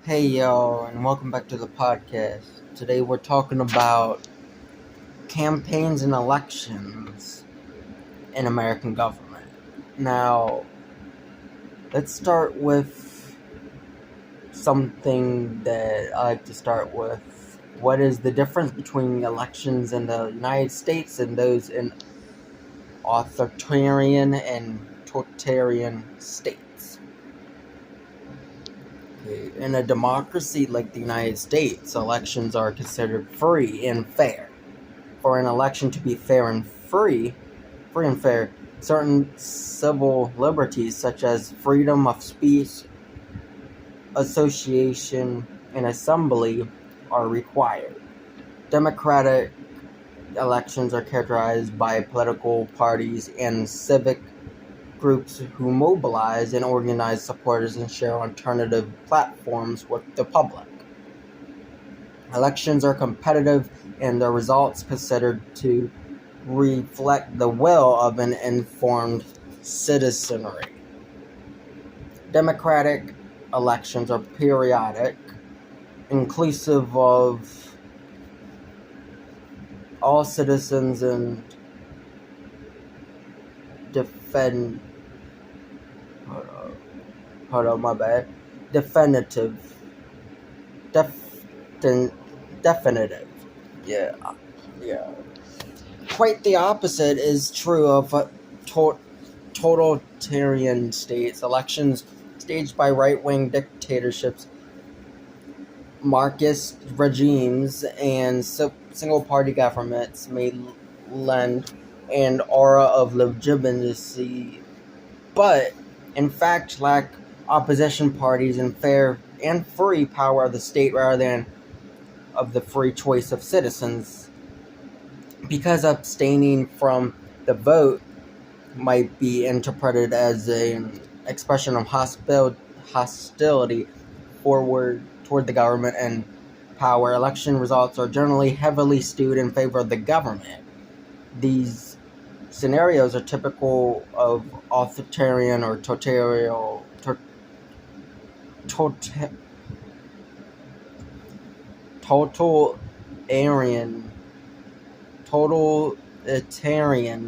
Hey y'all, and welcome back to the podcast. Today we're talking about campaigns and elections in American government. Now, let's start with something that I like to start with. What is the difference between elections in the United States and those in authoritarian and totalitarian states? Okay. In a democracy like the United States, elections are considered free and fair. For an election to be free and fair, certain civil liberties such as freedom of speech, association, and assembly are required. Democratic elections are characterized by political parties and civic groups who mobilize and organize supporters and share alternative platforms with the public. Elections are competitive and the results considered to reflect the will of an informed citizenry. Democratic elections are periodic, inclusive of all citizens and defend. Hold on, my bad. Definitive. Definitive. Yeah, yeah. Quite the opposite is true of totalitarian states. Elections staged by right-wing dictatorships, Marxist regimes, and single-party governments may lend an aura of legitimacy, but in fact lack opposition parties and fair and free power of the state rather than of the free choice of citizens. Because abstaining from the vote might be interpreted as an expression of hostility toward the government and power. Election results are generally heavily skewed in favor of the government. These scenarios are typical of authoritarian or totalitarian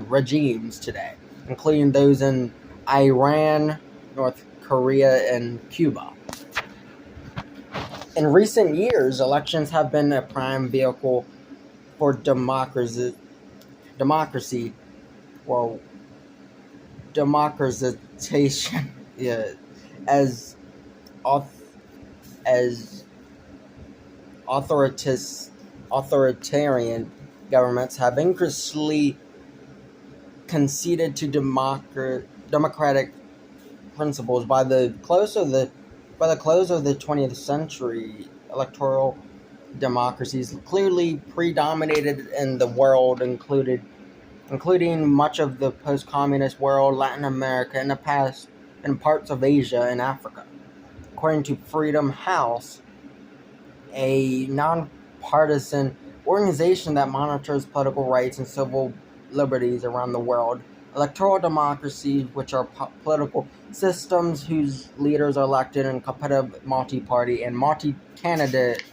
regimes today, including those in Iran, North Korea, and Cuba. In recent years, elections have been a prime vehicle for democracy, well, democratization, yeah, as as authoritarian governments have increasingly conceded to democratic principles. By the close of the 20th century, electoral democracies clearly predominated in the world, including much of the post-communist world, Latin America, and the past, and parts of Asia and Africa. According to Freedom House, a nonpartisan organization that monitors political rights and civil liberties around the world, electoral democracies, which are political systems whose leaders are elected in competitive multi-party and multi-candidate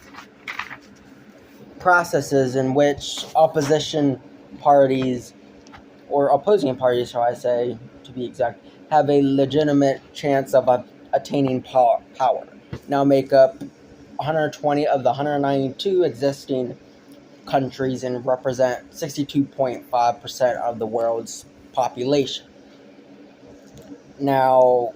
processes in which opposition parties, or opposing parties, shall I say, to be exact, have a legitimate chance of attaining power. Now make up 120 of the 192 existing countries and represent 62.5% of the world's population. Now,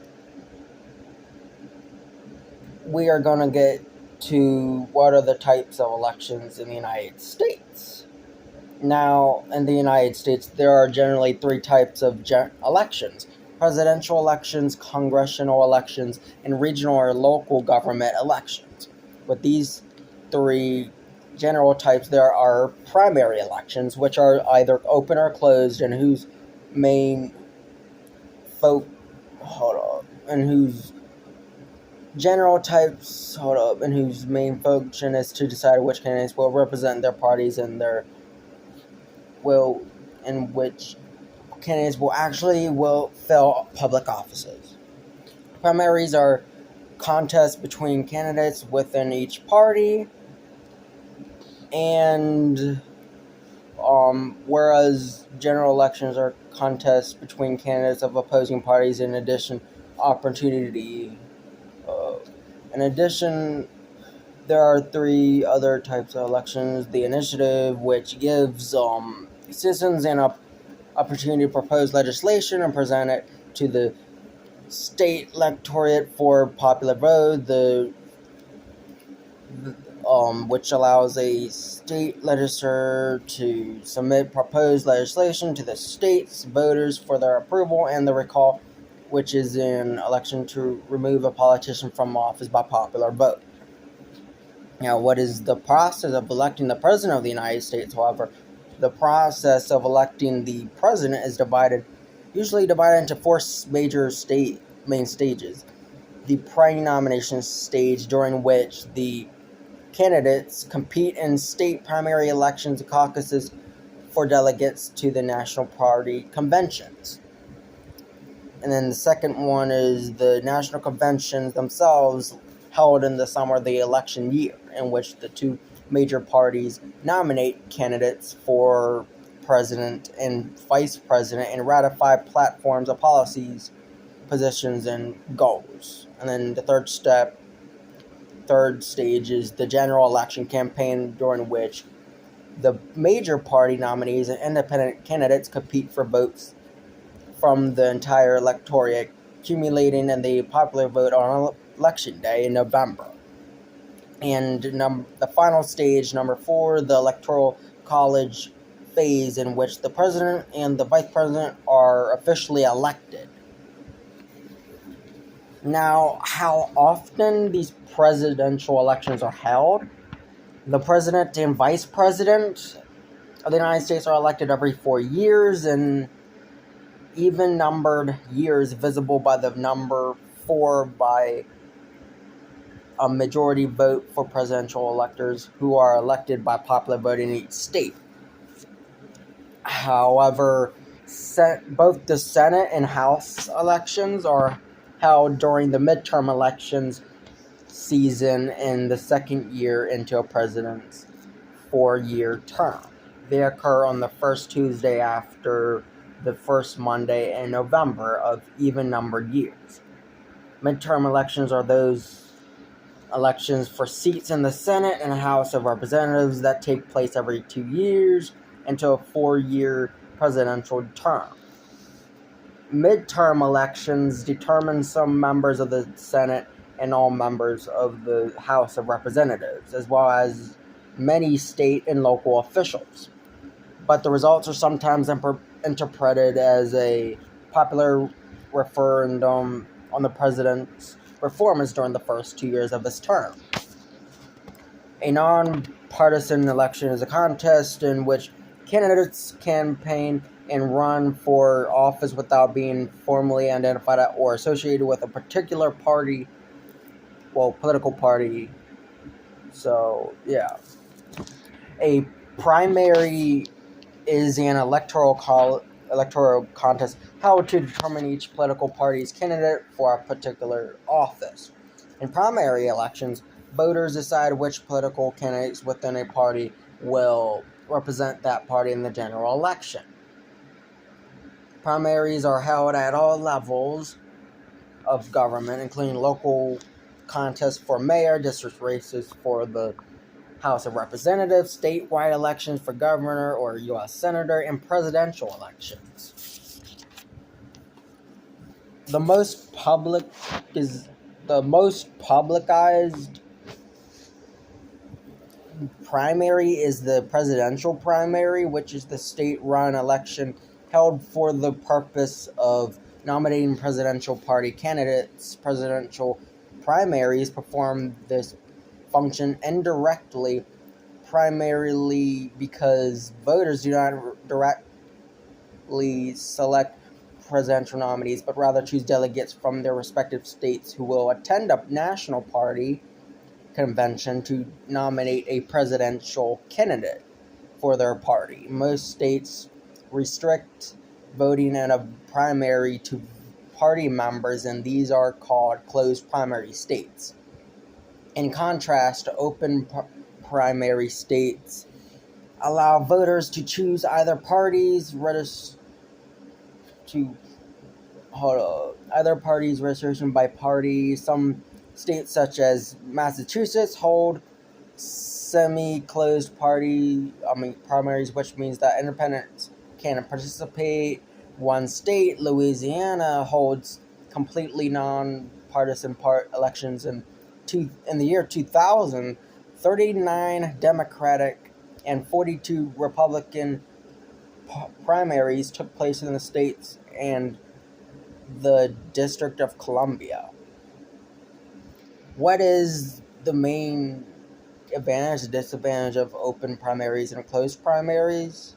we are going to get to what are the types of elections in the United States. Now, in the United States, there are generally three types of elections: presidential elections, congressional elections, and regional or local government elections. With these three general types, there are primary elections, which are either open or closed, and whose main function is to decide which candidates will represent their parties and which candidates will fill public offices. Primaries are contest between candidates within each party, and whereas general elections are contests between candidates of opposing parties. In addition, opportunity. Uh, in addition, there are three other types of elections. The initiative, which gives citizens an opportunity to propose legislation and present it to the state electorate for popular vote. Which allows a state legislature to submit proposed legislation to the state's voters for their approval, and the recall, which is an election to remove a politician from office by popular vote. Now, what is the process of electing the President of the United States? However, the process of electing the President is usually divided into four major main stages. The pre-nomination stage, during which the candidates compete in state primary elections and caucuses for delegates to the national party conventions. And then the second one is the national conventions themselves, held in the summer of the election year, in which the two major parties nominate candidates for president and vice president and ratify platforms of policies, positions, and goals. And then the third stage is the general election campaign, during which the major party nominees and independent candidates compete for votes from the entire electorate, accumulating in the popular vote on election day in November. And the final stage, number 4, the electoral college phase, in which the president and the vice president are officially elected. Now, how often these presidential elections are held? The president and vice president of the United States are elected every 4 years, and even-numbered years visible by the number 4 by a majority vote for presidential electors who are elected by popular vote in each state. However, both the Senate and House elections are held during the midterm elections season in the second year into a president's 4-year term. They occur on the first Tuesday after the first Monday in November of even-numbered years. Midterm elections are those elections for seats in the Senate and House of Representatives that take place every 2 years into a 4-year presidential term. Midterm elections determine some members of the Senate and all members of the House of Representatives, as well as many state and local officials. But the results are sometimes interpreted as a popular referendum on the president's performance during the first 2 years of his term. A non-partisan election is a contest in which candidates campaign and run for office without being formally identified or associated with a particular political party. So, yeah. A primary is an electoral contest held to determine each political party's candidate for a particular office. In primary elections, voters decide which political candidates within a party will represent that party in the general election. Primaries are held at all levels of government, including local contests for mayor, district races for the House of Representatives, statewide elections for governor or U.S. senator, and presidential elections. The most publicized primary is the presidential primary, which is the state-run election held for the purpose of nominating presidential party candidates. Presidential primaries perform this function indirectly, primarily because voters do not directly select presidential nominees, but rather choose delegates from their respective states who will attend a national party convention to nominate a presidential candidate for their party. Most states restrict voting in a primary to party members, and these are called closed primary states. In contrast, open primary states allow voters to choose either parties registration by party. Some states, such as Massachusetts, hold semi-closed primaries, which means that independents can participate. One state, Louisiana, holds completely non-partisan elections in the year 2000. 39 Democratic and 42 Republican primaries took place in the states and the District of Columbia. What is the main advantage and disadvantage of open primaries and closed primaries?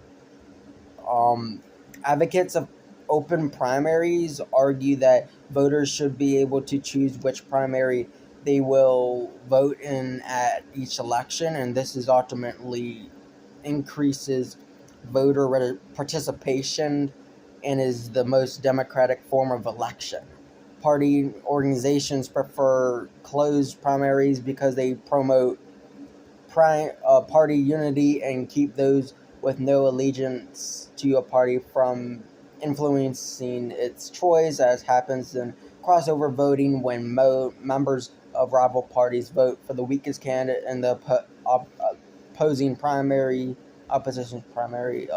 Advocates of open primaries argue that voters should be able to choose which primary they will vote in at each election, and this is ultimately increases voter participation and is the most democratic form of election. Party organizations prefer closed primaries because they promote party unity and keep those with no allegiance to a party from influencing its choice, as happens in crossover voting when members of rival parties vote for the weakest candidate in the opposition primary.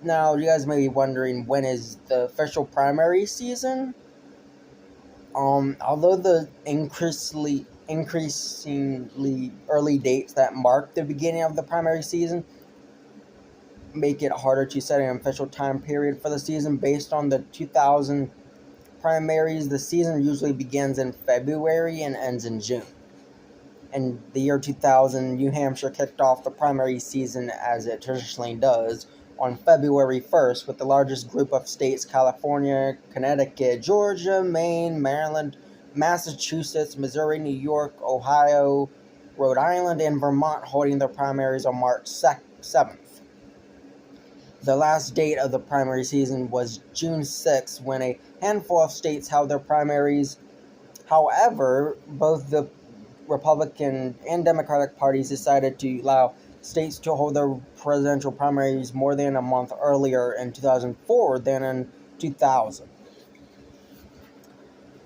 Now, you guys may be wondering, when is the official primary season? Although the increasingly early dates that mark the beginning of the primary season make it harder to set an official time period for the season. Based on the 2000 primaries, the season usually begins in February and ends in June. In the year 2000, New Hampshire kicked off the primary season, as it traditionally does, on February 1st, with the largest group of states, California, Connecticut, Georgia, Maine, Maryland, Massachusetts, Missouri, New York, Ohio, Rhode Island, and Vermont holding their primaries on March 7th. The last date of the primary season was June 6th, when a handful of states held their primaries. However, both the Republican and Democratic parties decided to allow states to hold their presidential primaries more than a month earlier in 2004 than in 2000.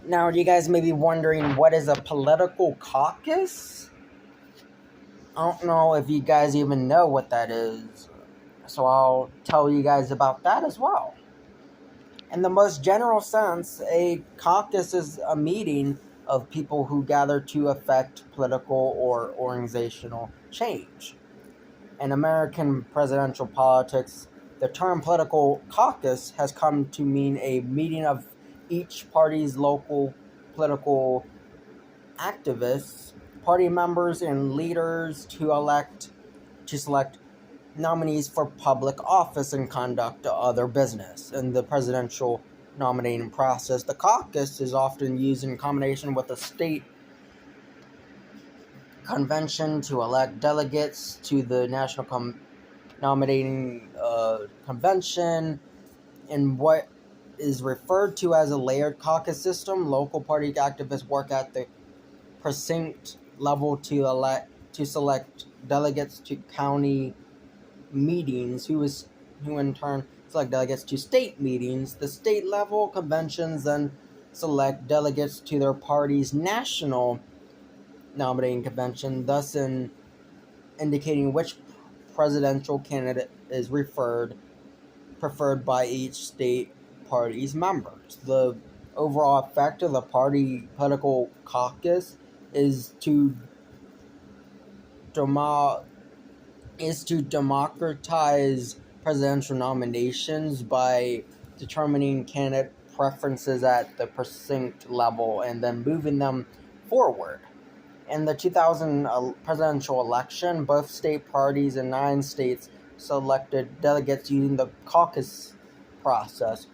Now, you guys may be wondering, what is a political caucus? I don't know if you guys even know what that is, so I'll tell you guys about that as well. In the most general sense, a caucus is a meeting of people who gather to effect political or organizational change. In American presidential politics, the term political caucus has come to mean a meeting of each party's local political activists, party members, and leaders to select nominees for public office and conduct other business. In the presidential nominating process, the caucus is often used in combination with a state convention to elect delegates to the national nominating convention. In what is referred to as a layered caucus system, local party activists work at the precinct level to select delegates to county meetings, who in turn select delegates to state meetings. The state level conventions then select delegates to their party's national nominating convention, thus indicating which presidential candidate is preferred by each state party's members. The overall effect of the party political caucus is to democratize presidential nominations by determining candidate preferences at the precinct level and then moving them forward. In the 2000 presidential election, both state parties in 9 states selected delegates using the caucus process.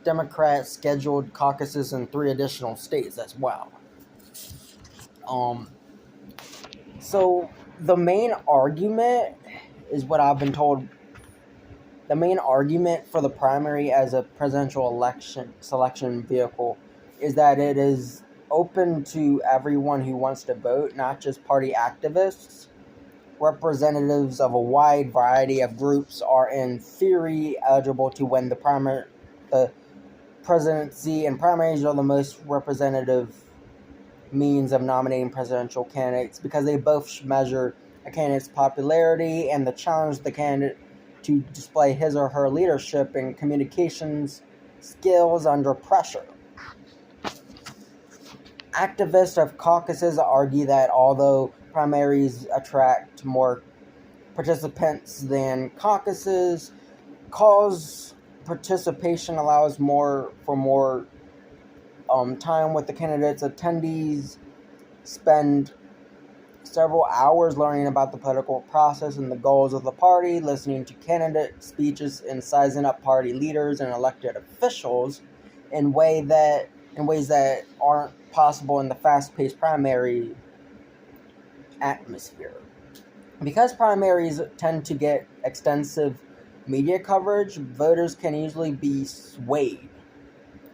Democrats scheduled caucuses in 3 additional states as well. So the main argument is what I've been told The main argument for the primary as a presidential election selection vehicle is that it is open to everyone who wants to vote, not just party activists. Representatives of a wide variety of groups are in theory eligible to win the presidency, and primaries are the most representative means of nominating presidential candidates because they both measure a candidate's popularity and challenge the candidate to display his or her leadership and communications skills under pressure. Activists of caucuses argue that although primaries attract more participants than caucuses, cause participation allows more time with the candidates. Attendees spend several hours learning about the political process and the goals of the party, listening to candidate speeches, and sizing up party leaders and elected officials in ways that aren't possible in the fast-paced primary atmosphere. Because primaries tend to get extensive media coverage, voters can easily be swayed.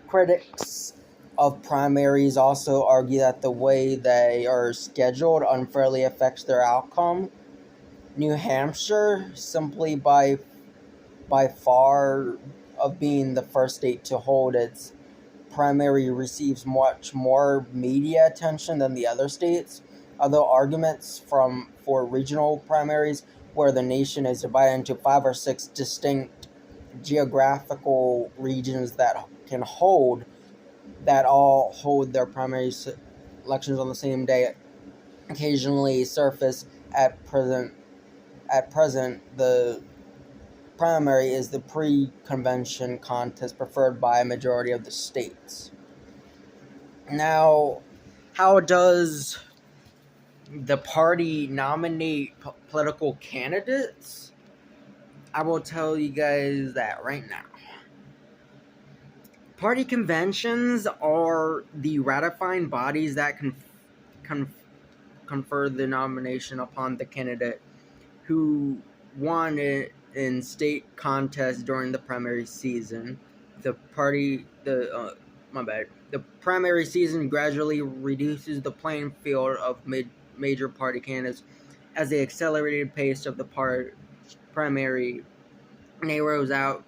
Critics of primaries also argue that the way they are scheduled unfairly affects their outcome. New Hampshire, simply by far of being the first state to hold its primary, receives much more media attention than the other states. Although arguments for regional primaries, where the nation is divided into 5 or 6 distinct geographical regions that all hold their primary elections on the same day, occasionally surface. At present, the primary is the pre-convention contest preferred by a majority of the states. Now, how does the party nominate political candidates? I will tell you guys that right now. Party conventions are the ratifying bodies that confer the nomination upon the candidate who won it in state contests during the primary season. The primary season gradually reduces the playing field of major party candidates as the accelerated pace of the primary narrows out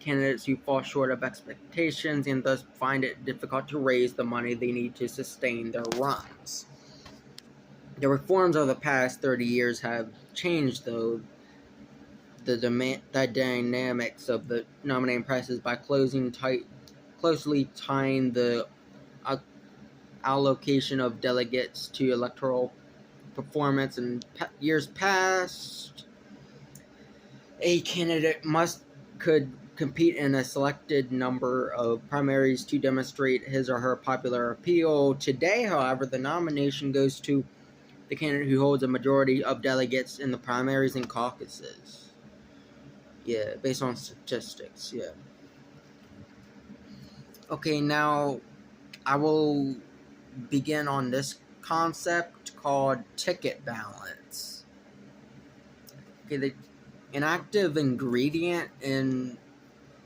candidates who fall short of expectations and thus find it difficult to raise the money they need to sustain their runs. The reforms of the past 30 years have changed, though, the dynamics of the nominating process by closely tying the allocation of delegates to electoral performance. In years past, a candidate could compete in a selected number of primaries to demonstrate his or her popular appeal. Today, however, the nomination goes to the candidate who holds a majority of delegates in the primaries and caucuses. Yeah, based on statistics, yeah. Okay, now I will begin on this concept called ticket balance. Okay, an active ingredient in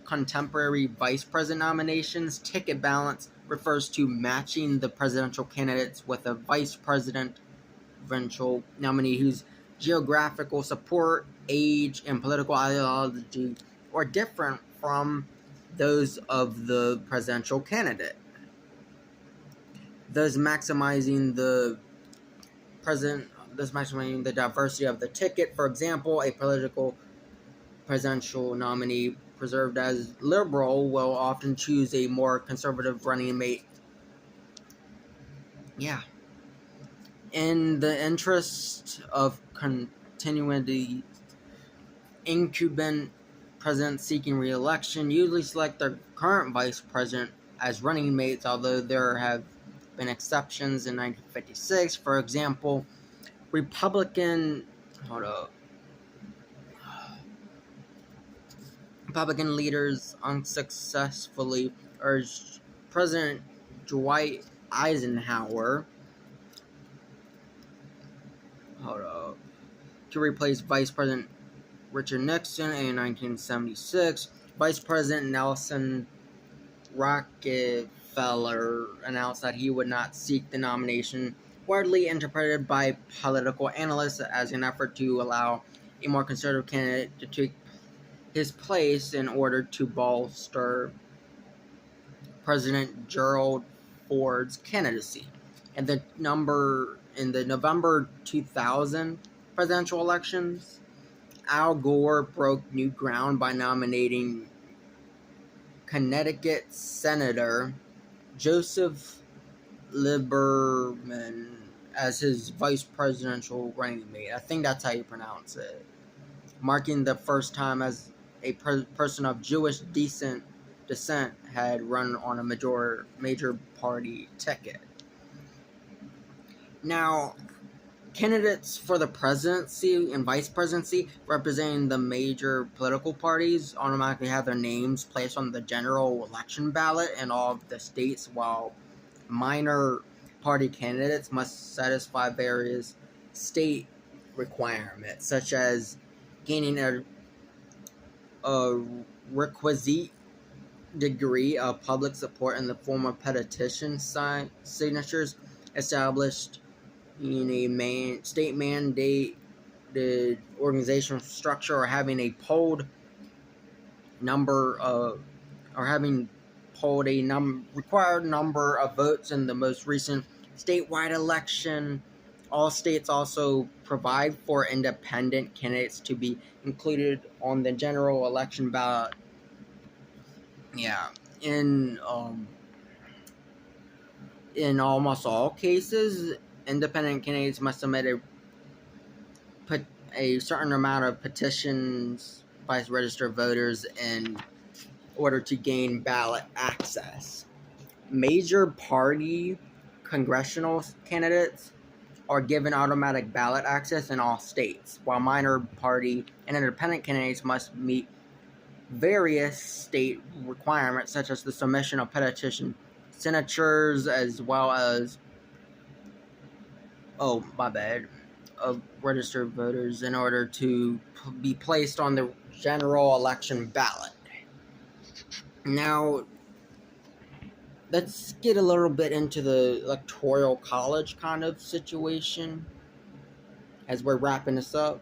contemporary vice president nominations, ticket balance refers to matching the presidential candidates with a vice presidential nominee whose geographical support, age, and political ideology are different from those of the presidential candidate, thus maximizing the diversity of the ticket. For example, a presidential nominee perceived as liberal will often choose a more conservative running mate. Yeah. In the interest of continuity, incumbent presidents seeking re-election usually select their current vice president as running mates, although there have been exceptions. In 1956, for example, Republican leaders unsuccessfully urged President Dwight Eisenhower to replace Vice President Richard Nixon in 1976. Vice President Nelson Rockefeller announced that he would not seek the nomination, widely interpreted by political analysts as an effort to allow a more conservative candidate to take his place in order to bolster President Gerald Ford's candidacy. In the November 2000 presidential elections, Al Gore broke new ground by nominating Connecticut Senator Joseph Lieberman as his vice presidential running mate. I think that's how you pronounce it. Marking the first time as a person of Jewish descent had run on a major party ticket. Now, candidates for the presidency and vice presidency representing the major political parties automatically have their names placed on the general election ballot in all of the states, while minor party candidates must satisfy various state requirements, such as gaining a requisite degree of public support in the form of petition signatures established in a state mandated organizational structure, or having a polled number of, or having polled a required number of votes in the most recent statewide election. All states also provide for independent candidates to be included on the general election ballot. Yeah, in almost all cases, independent candidates must submit a certain amount of petitions by registered voters in order to gain ballot access. Major party congressional candidates are given automatic ballot access in all states, while minor party and independent candidates must meet various state requirements, such as the submission of petition signatures, as well as of registered voters in order to be placed on the general election ballot. Now, let's get a little bit into the electoral college kind of situation as we're wrapping this up.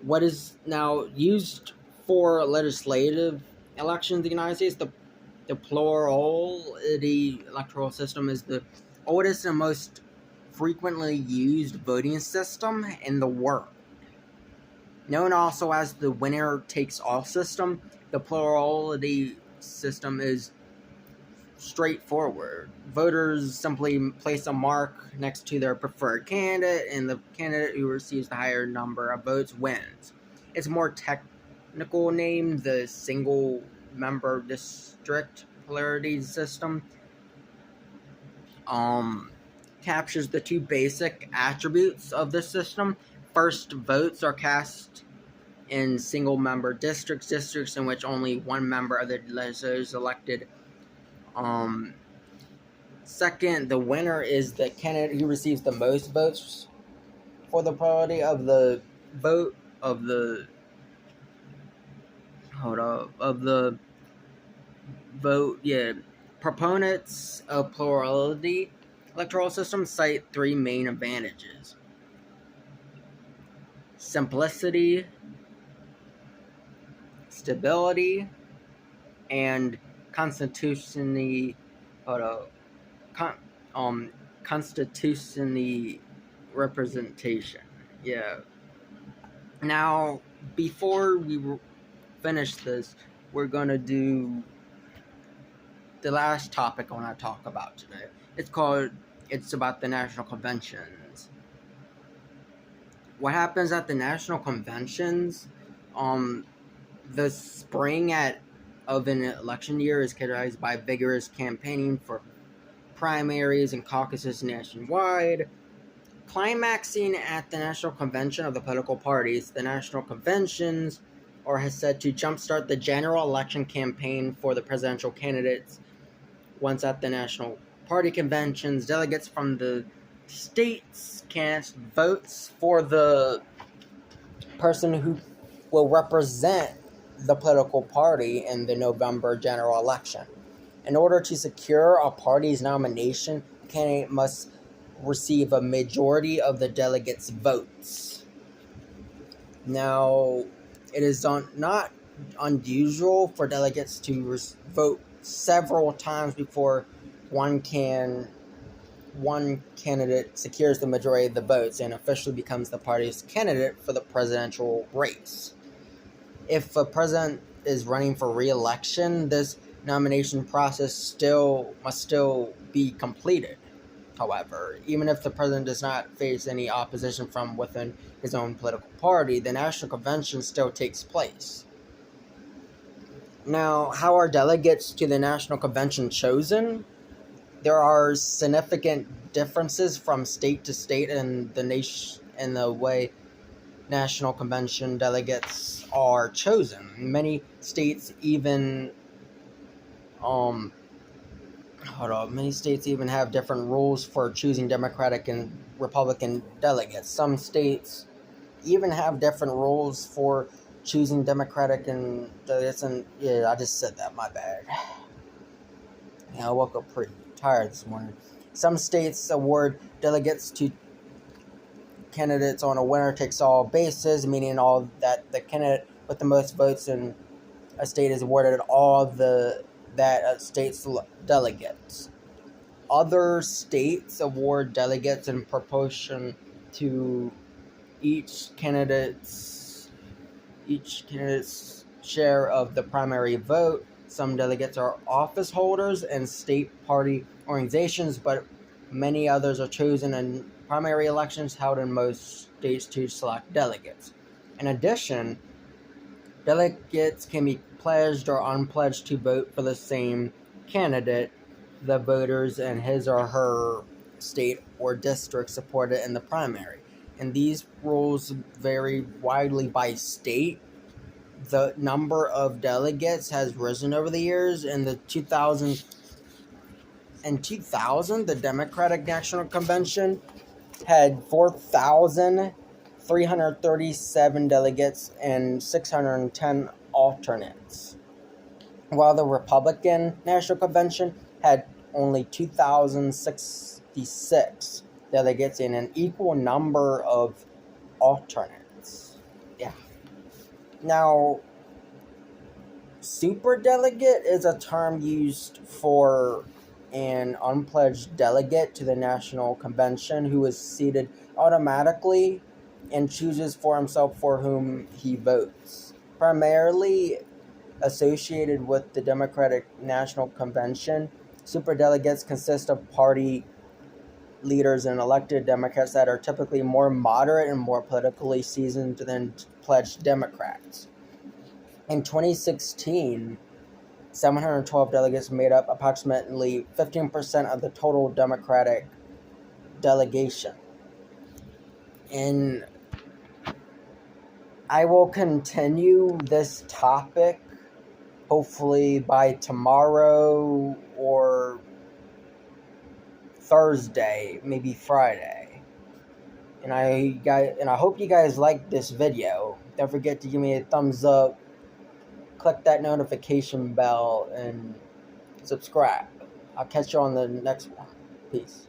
What is now used for legislative elections in the United States, the plurality electoral system is the oldest and most frequently used voting system in the world. Known also as the winner-takes-all system, the plurality system is straightforward. Voters simply place a mark next to their preferred candidate, and the candidate who receives the higher number of votes wins. It's more technical name, the single-member district plurality system. Captures the two basic attributes of the system. First, votes are cast in single-member districts in which only one member of the legislature is elected. Second, the winner is the candidate who receives the most votes for the plurality of the vote of the vote. Yeah, proponents of plurality electoral system cite three main advantages: simplicity, stability, and constitutionally representation. Yeah. Now, before we finish this, we're gonna do the last topic I want to talk about today. It's about the national conventions. What happens at the national conventions? The spring of an election year is characterized by vigorous campaigning for primaries and caucuses nationwide. Climaxing at the national convention of the political parties, the national conventions are said to jumpstart the general election campaign for the presidential candidates. Once at the national party conventions, delegates from the states cast votes for the person who will represent the political party in the November general election. In order to secure a party's nomination, a candidate must receive a majority of the delegates' votes. Now, it is not unusual for delegates to vote several times before one candidate secures the majority of the votes and officially becomes the party's candidate for the presidential race. If a president is running for re-election, this nomination process must still be completed. However, even if the president does not face any opposition from within his own political party, the National Convention still takes place. Now, how are delegates to the National Convention chosen? There are significant differences from state to state in the way National Convention delegates are chosen. Many states even Many states even have different rules for choosing Democratic and Republican delegates. Some states even have different rules for choosing Democratic and delegates. And yeah, I just said that. My bad. Yeah, I woke up pretty tired this morning. Some states award delegates to candidates on a winner-takes-all basis, meaning that the candidate with the most votes in a state is awarded all that state's delegates. Other states award delegates in proportion to each candidate's share of the primary vote. Some delegates are office holders in state party organizations, but many others are chosen in primary elections held in most states to select delegates. In addition, delegates can be pledged or unpledged to vote for the same candidate the voters in his or her state or district supported in the primary. And these rules vary widely by state. The number of delegates has risen over the years. In 2000, the Democratic National Convention had 4,337 delegates and 610 alternates, while the Republican National Convention had only 2,066 delegates and an equal number of alternates. Yeah. Now, superdelegate is a term used for an unpledged delegate to the National Convention who is seated automatically and chooses for himself for whom he votes. Primarily associated with the Democratic National Convention, superdelegates consist of party leaders and elected Democrats that are typically more moderate and more politically seasoned than pledged Democrats. In 2016, 712 delegates made up approximately 15% of the total Democratic delegation. And I will continue this topic hopefully by tomorrow or Thursday, maybe Friday. And I hope you guys like this video. Don't forget to give me a thumbs up, click that notification bell, and subscribe. I'll catch you on the next one. Peace.